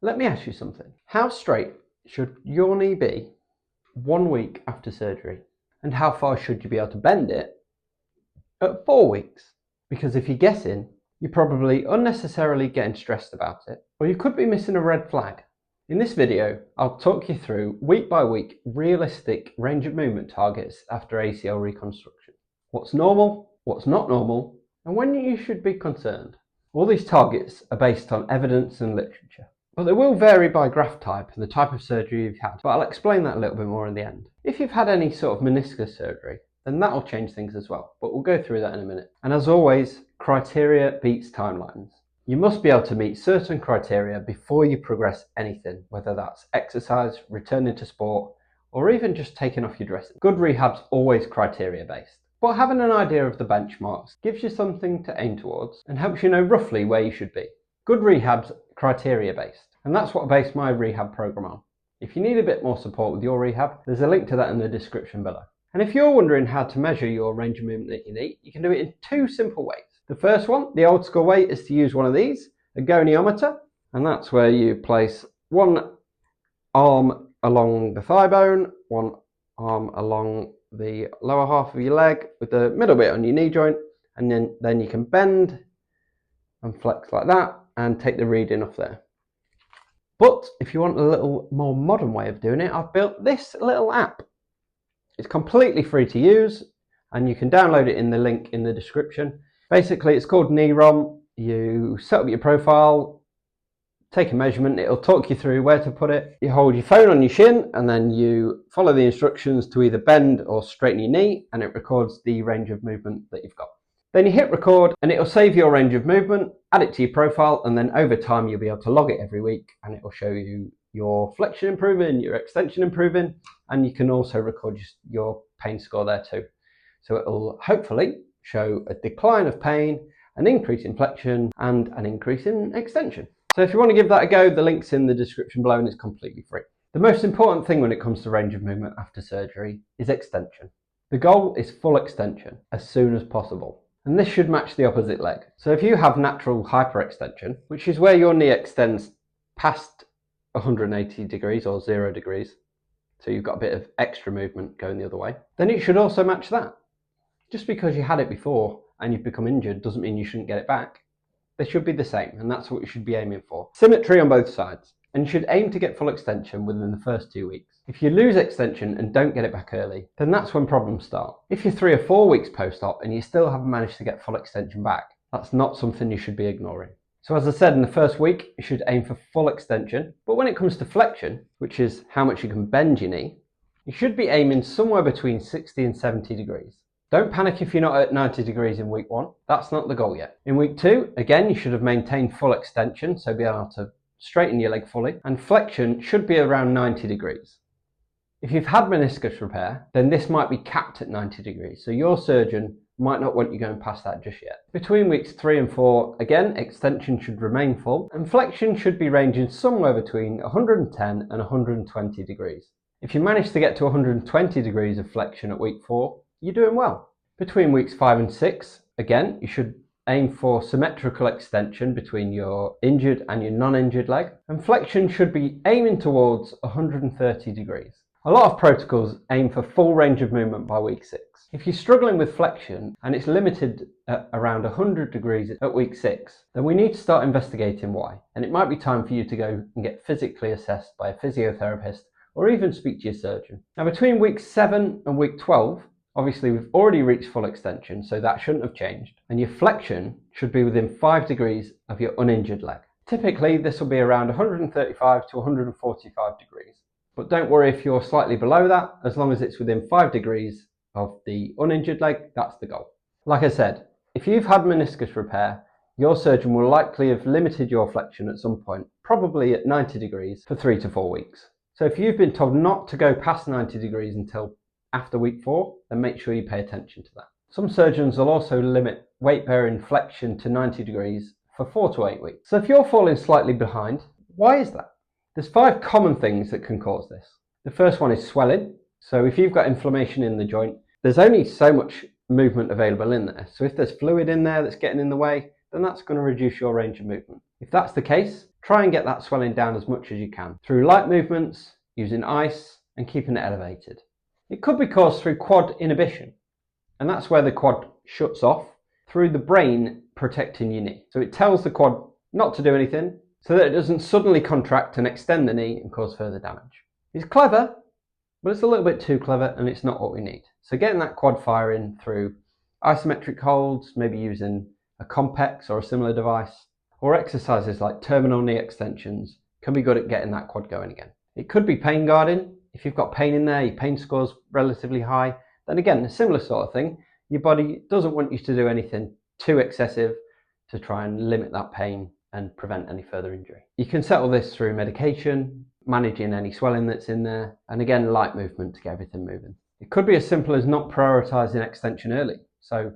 Let me ask you something. How straight should your knee be 1 week after surgery? And how far should you be able to bend it at 4 weeks? Because if you're guessing, you're probably unnecessarily getting stressed about it, or you could be missing a red flag. In this video, I'll talk you through week by week realistic range of movement targets after ACL reconstruction. What's normal, what's not normal, and when you should be concerned. All these targets are based on evidence and literature, but they will vary by graft type and the type of surgery you've had, but I'll explain that a little bit more in the end. If you've had any sort of meniscus surgery, then that'll change things as well, but we'll go through that in a minute. And as always, criteria beats timelines. You must be able to meet certain criteria before you progress anything, whether that's exercise, returning to sport, or even just taking off your dressing. Good rehab's always criteria based, but having an idea of the benchmarks gives you something to aim towards and helps you know roughly where you should be. Good rehab's criteria based, and that's what I base my rehab program on. If you need a bit more support with your rehab, there's a link to that in the description below. And if you're wondering how to measure your range of movement that you need, you can do it in two simple ways. The first one, the old school way, is to use one of these, a goniometer, and that's where you place one arm along the thigh bone, one arm along the lower half of your leg with the middle bit on your knee joint, and then you can bend and flex like that and take the reading off there. But if you want a little more modern way of doing it, I've built this little app. It's completely free to use, and you can download it in the link in the description. Basically, it's called KneeRom. You set up your profile, take a measurement, it'll talk you through where to put it. You hold your phone on your shin, and then you follow the instructions to either bend or straighten your knee, and it records the range of movement that you've got. Then you hit record, and it'll save your range of movement, add it to your profile, and then over time you'll be able to log it every week, and it will show you your flexion improving, your extension improving, and you can also record your pain score there too. So it'll hopefully show a decline of pain, an increase in flexion, and an increase in extension. So if you want to give that a go, the link's in the description below and it's completely free. The most important thing when it comes to range of movement after surgery is extension. The goal is full extension as soon as possible. And this should match the opposite leg. So if you have natural hyperextension, which is where your knee extends past 180 degrees or 0 degrees, so you've got a bit of extra movement going the other way, then it should also match that. Just because you had it before and you've become injured doesn't mean you shouldn't get it back. They should be the same, and that's what you should be aiming for. Symmetry on both sides, and you should aim to get full extension within the first 2 weeks. If you lose extension and don't get it back early, then that's when problems start. If you're 3 or 4 weeks post-op and you still haven't managed to get full extension back, that's not something you should be ignoring. So as I said, in the first week, you should aim for full extension, but when it comes to flexion, which is how much you can bend your knee, you should be aiming somewhere between 60 and 70 degrees. Don't panic if you're not at 90 degrees in week 1, that's not the goal yet. In week 2, again, you should have maintained full extension, so be able to straighten your leg fully, and flexion should be around 90 degrees. If you've had meniscus repair, then this might be capped at 90 degrees, so your surgeon might not want you going past that just yet. Between weeks 3 and 4, again, extension should remain full, and flexion should be ranging somewhere between 110 and 120 degrees. If you manage to get to 120 degrees of flexion at week 4, you're doing well. Between weeks 5 and 6, again, you should aim for symmetrical extension between your injured and your non-injured leg, and flexion should be aiming towards 130 degrees. A lot of protocols aim for full range of movement by week 6. If you're struggling with flexion and it's limited at around 100 degrees at week 6, then we need to start investigating why, and it might be time for you to go and get physically assessed by a physiotherapist or even speak to your surgeon. Now between week 7 and week 12, obviously we've already reached full extension, so that shouldn't have changed, and your flexion should be within 5 degrees of your uninjured leg. Typically this will be around 135 to 145 degrees, but don't worry if you're slightly below that, as long as it's within 5 degrees of the uninjured leg, that's the goal. Like I said, if you've had meniscus repair, your surgeon will likely have limited your flexion at some point, probably at 90 degrees for 3 to 4 weeks. So if you've been told not to go past 90 degrees until after week 4, then make sure you pay attention to that. Some surgeons will also limit weight bearing flexion to 90 degrees for 4 to 8 weeks. So if you're falling slightly behind, why is that? There's 5 common things that can cause this. The first one is swelling. So if you've got inflammation in the joint, there's only so much movement available in there. So if there's fluid in there that's getting in the way, then that's going to reduce your range of movement. If that's the case, try and get that swelling down as much as you can through light movements, using ice and keeping it elevated. It could be caused through quad inhibition, and that's where the quad shuts off through the brain protecting your knee. So it tells the quad not to do anything so that it doesn't suddenly contract and extend the knee and cause further damage. It's clever, but it's a little bit too clever and it's not what we need. So getting that quad firing through isometric holds, maybe using a Compex or a similar device, or exercises like terminal knee extensions can be good at getting that quad going again. It could be pain guarding. If you've got pain in there, your pain score's relatively high, then again, a similar sort of thing. Your body doesn't want you to do anything too excessive to try and limit that pain and prevent any further injury. You can settle this through medication, managing any swelling that's in there, and again, light movement to get everything moving. It could be as simple as not prioritizing extension early. So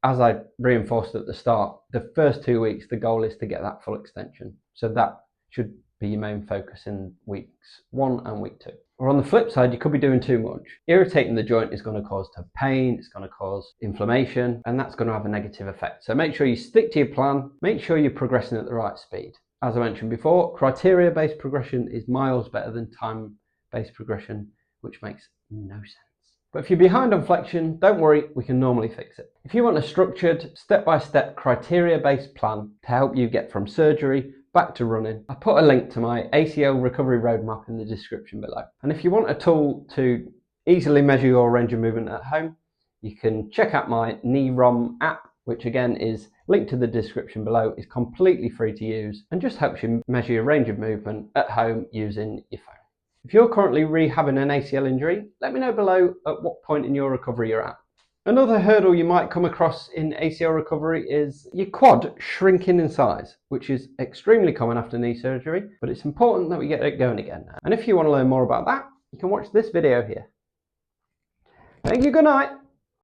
as I reinforced at the start, the first 2 weeks, the goal is to get that full extension. So that should be your main focus in weeks 1 and week 2. Or on the flip side, you could be doing too much. Irritating the joint is going to cause pain, it's going to cause inflammation, and that's going to have a negative effect. So make sure you stick to your plan, make sure you're progressing at the right speed. As I mentioned before, criteria-based progression is miles better than time-based progression, which makes no sense. But if you're behind on flexion, don't worry, we can normally fix it. If you want a structured, step-by-step, criteria-based plan to help you get from surgery back to running, I put a link to my ACL recovery roadmap in the description below. And if you want a tool to easily measure your range of movement at home, you can check out my Knee ROM app, which again is linked to the description below. It's completely free to use and just helps you measure your range of movement at home using your phone. If you're currently rehabbing an ACL injury, let me know below at what point in your recovery you're at. Another hurdle you might come across in ACL recovery is your quad shrinking in size, which is extremely common after knee surgery, but it's important that we get it going again. And if you want to learn more about that, you can watch this video here. Thank you, good night.